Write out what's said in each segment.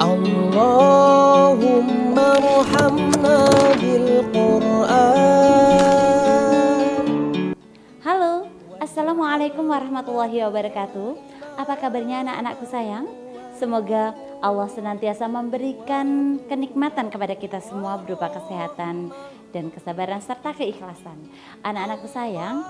Allahumma arhamna bil Qur'an. Halo, Assalamualaikum warahmatullahi wabarakatuh. Apa kabarnya anak-anakku sayang? Semoga Allah senantiasa memberikan kenikmatan kepada kita semua berupa kesehatan dan kesabaran serta keikhlasan. Anak-anakku sayang,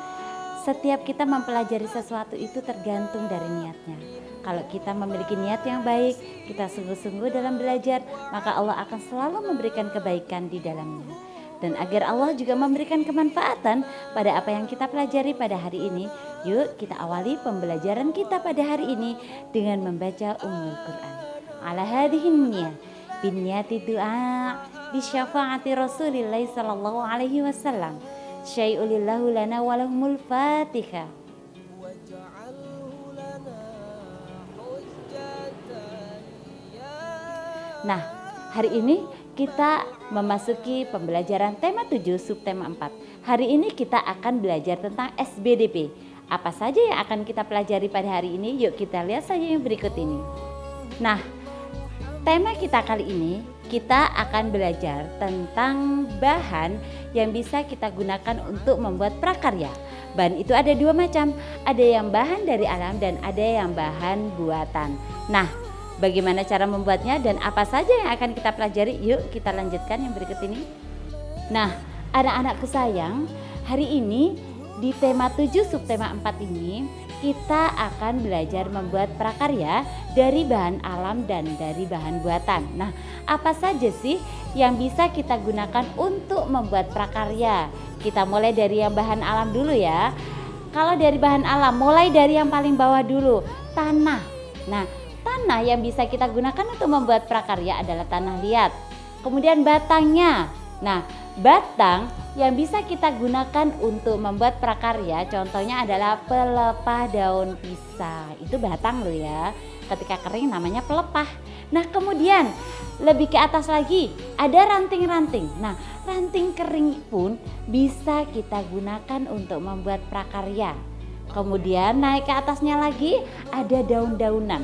setiap kita mempelajari sesuatu itu tergantung dari niatnya. Kalau kita memiliki niat yang baik, kita sungguh-sungguh dalam belajar, maka Allah akan selalu memberikan kebaikan di dalamnya. Dan agar Allah juga memberikan kemanfaatan pada apa yang kita pelajari pada hari ini, yuk kita awali pembelajaran kita pada hari ini dengan membaca Ummul Quran. Ala hadhihin niyah, bin niyati du'a bi syafaati Rasulillah sallallahu alaihi wasallam. Syai'ulillahu lana walahumul Fatihah. Nah, hari ini kita memasuki pembelajaran tema 7 subtema 4. Hari ini kita akan belajar tentang SBDP. Apa saja yang akan kita pelajari pada hari ini? Yuk kita lihat saja yang berikut ini. Nah, tema kita kali ini kita akan belajar tentang bahan yang bisa kita gunakan untuk membuat prakarya. Bahan itu ada dua macam, ada yang bahan dari alam dan ada yang bahan buatan. Nah, bagaimana cara membuatnya dan apa saja yang akan kita pelajari? Yuk kita lanjutkan yang berikut ini. Nah, anak-anakku sayang, hari ini di tema 7 subtema 4 ini kita akan belajar membuat prakarya dari bahan alam dan dari bahan buatan. Nah, apa saja sih yang bisa kita gunakan untuk membuat prakarya? Kita mulai dari yang bahan alam dulu ya. Kalau dari bahan alam, mulai dari yang paling bawah dulu, tanah. Nah, tanah yang bisa kita gunakan untuk membuat prakarya adalah tanah liat. Kemudian batangnya. Nah, batang yang bisa kita gunakan untuk membuat prakarya contohnya adalah pelepah daun pisang. Itu batang loh ya. Ketika kering namanya pelepah. Nah, kemudian lebih ke atas lagi ada ranting-ranting. Nah, ranting kering pun bisa kita gunakan untuk membuat prakarya. Kemudian naik ke atasnya lagi ada daun-daunan.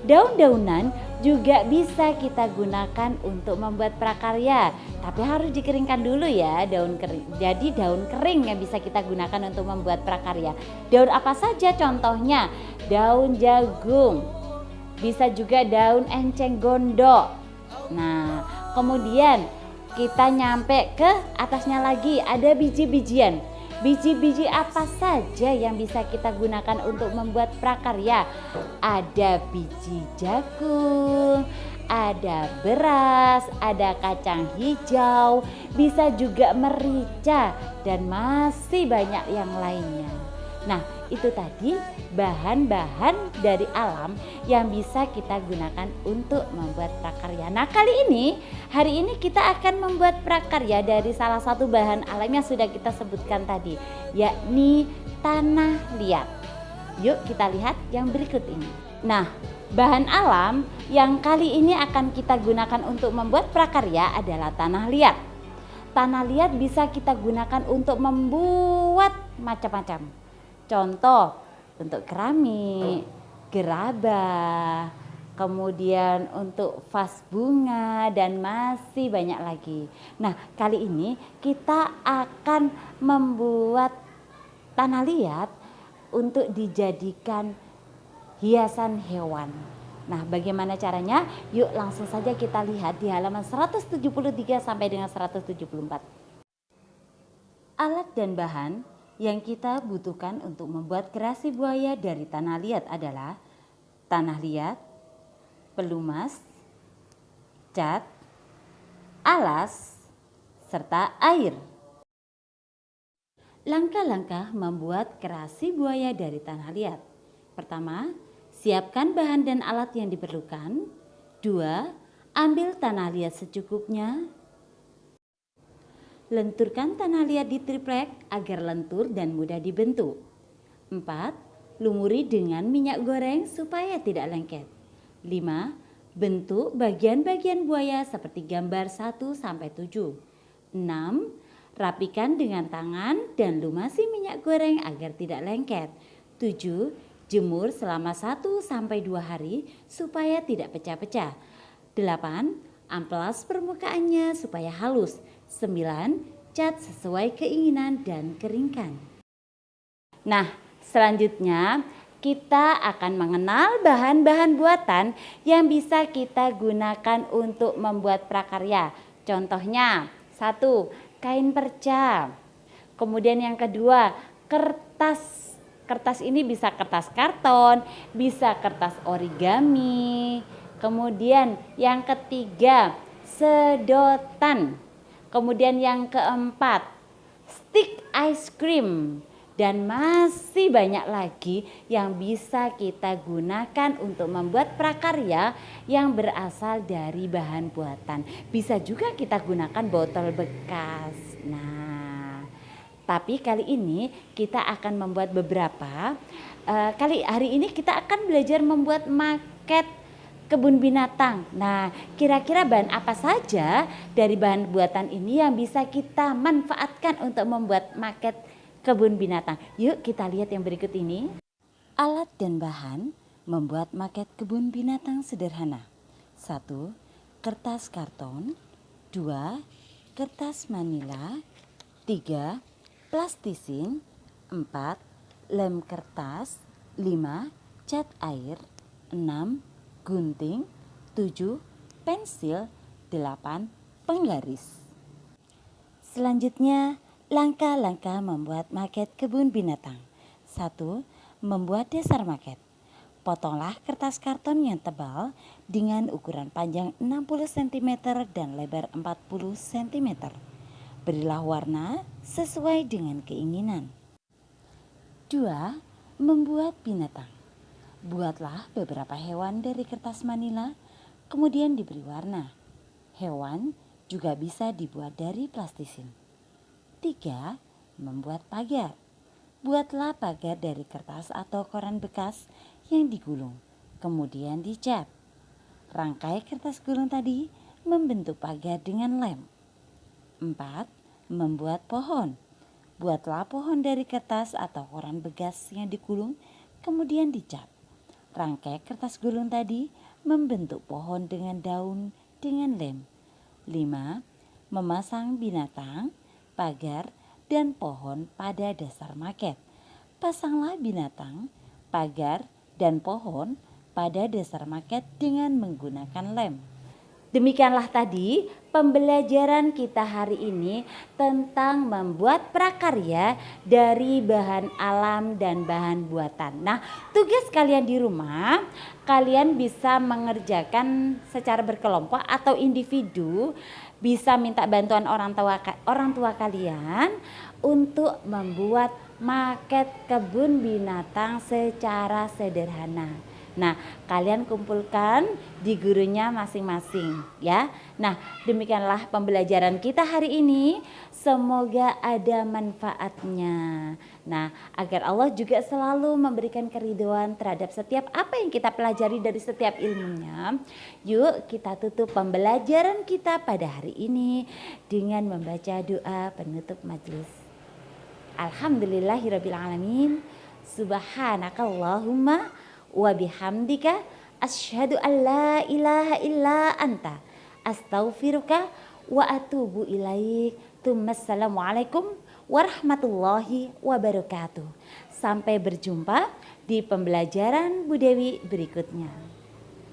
Daun-daunan juga bisa kita gunakan untuk membuat prakarya, tapi harus dikeringkan dulu ya daun kering. Jadi daun kering yang bisa kita gunakan untuk membuat prakarya. Daun apa saja contohnya? Daun jagung, bisa juga daun enceng gondok. Nah, kemudian kita nyampe ke atasnya lagi ada biji-bijian. Biji-biji apa saja yang bisa kita gunakan untuk membuat prakarya? Ada biji jagung, ada beras, ada kacang hijau, bisa juga merica dan masih banyak yang lainnya. Nah, itu tadi bahan-bahan dari alam yang bisa kita gunakan untuk membuat prakarya. Nah, hari ini kita akan membuat prakarya dari salah satu bahan alam yang sudah kita sebutkan tadi, yakni tanah liat. Yuk kita lihat yang berikut ini. Nah, bahan alam yang kali ini akan kita gunakan untuk membuat prakarya adalah tanah liat. Tanah liat bisa kita gunakan untuk membuat macam-macam. Contoh untuk keramik, gerabah, kemudian untuk vas bunga dan masih banyak lagi. Nah, kali ini kita akan membuat tanah liat untuk dijadikan hiasan hewan. Nah, bagaimana caranya? Yuk langsung saja kita lihat di halaman 173 sampai dengan 174. Alat dan bahan yang kita butuhkan untuk membuat gerasi buaya dari tanah liat adalah tanah liat, pelumas, cat, alas, serta air. Langkah-langkah membuat gerasi buaya dari tanah liat. Pertama, siapkan bahan dan alat yang diperlukan. 2. Ambil tanah liat secukupnya. Lenturkan tanah liat di triplek agar lentur dan mudah dibentuk. 4. Lumuri dengan minyak goreng supaya tidak lengket. 5. Bentuk bagian-bagian buaya seperti gambar 1-7. 6. Rapikan dengan tangan dan lumasi minyak goreng agar tidak lengket. 7. Jemur selama 1-2 hari supaya tidak pecah-pecah. 8. Amplas permukaannya supaya halus. 9. Cat sesuai keinginan dan keringkan. Nah, selanjutnya kita akan mengenal bahan-bahan buatan yang bisa kita gunakan untuk membuat prakarya. Contohnya, 1. Kain perca. Kemudian yang kedua, kertas. Kertas ini bisa kertas karton, bisa kertas origami. Kemudian yang ketiga, sedotan. Kemudian yang keempat, stick ice cream. Dan masih banyak lagi yang bisa kita gunakan untuk membuat prakarya yang berasal dari bahan buatan. Bisa juga kita gunakan botol bekas. Nah, tapi kali ini kita akan membuat beberapa. Hari ini kita akan belajar membuat maket kebun binatang. Nah, kira-kira bahan apa saja dari bahan buatan ini yang bisa kita manfaatkan untuk membuat maket kebun binatang? Yuk kita lihat yang berikut ini. Alat dan bahan membuat maket kebun binatang sederhana. 1. Kertas karton. 2. Kertas manila. 3. Plastisin. 4. Lem kertas. 5. Cat air. 6. Gunting. 7. Pensil. 8. Penggaris. Selanjutnya, langkah-langkah membuat maket kebun binatang. 1. Membuat dasar maket. Potonglah kertas karton yang tebal dengan ukuran panjang 60 cm dan lebar 40 cm. Berilah warna sesuai dengan keinginan. 2. Membuat binatang. Buatlah beberapa hewan dari kertas manila, kemudian diberi warna. Hewan juga bisa dibuat dari plastisin. 3. Membuat pagar. Buatlah pagar dari kertas atau koran bekas yang digulung, kemudian dicat. Rangkai kertas gulung tadi membentuk pagar dengan lem. 4. Membuat pohon. Buatlah pohon dari kertas atau koran bekas yang digulung, kemudian dicat. Rangkai kertas gulung tadi membentuk pohon dengan daun dengan lem. 5. Memasang binatang, pagar, dan pohon pada dasar maket. Pasanglah binatang, pagar, dan pohon pada dasar maket dengan menggunakan lem. Demikianlah tadi pembelajaran kita hari ini tentang membuat prakarya dari bahan alam dan bahan buatan. Nah, tugas kalian di rumah, kalian bisa mengerjakan secara berkelompok atau individu, bisa minta bantuan orang tua kalian untuk membuat maket kebun binatang secara sederhana. Nah, kalian kumpulkan di gurunya masing-masing ya. Nah, demikianlah pembelajaran kita hari ini. Semoga ada manfaatnya. Nah, agar Allah juga selalu memberikan keridhaan terhadap setiap apa yang kita pelajari dari setiap ilmunya. Yuk kita tutup pembelajaran kita pada hari ini dengan membaca doa penutup majelis. Alhamdulillahirrabbilalamin. Subhanakallahumma wa bihamdika asyhadu an la ilaha illa anta astaghfiruka wa atubu ilaik. Assalamualaikum warahmatullahi wabarakatuh. Sampai berjumpa di pembelajaran Bu Dewi berikutnya.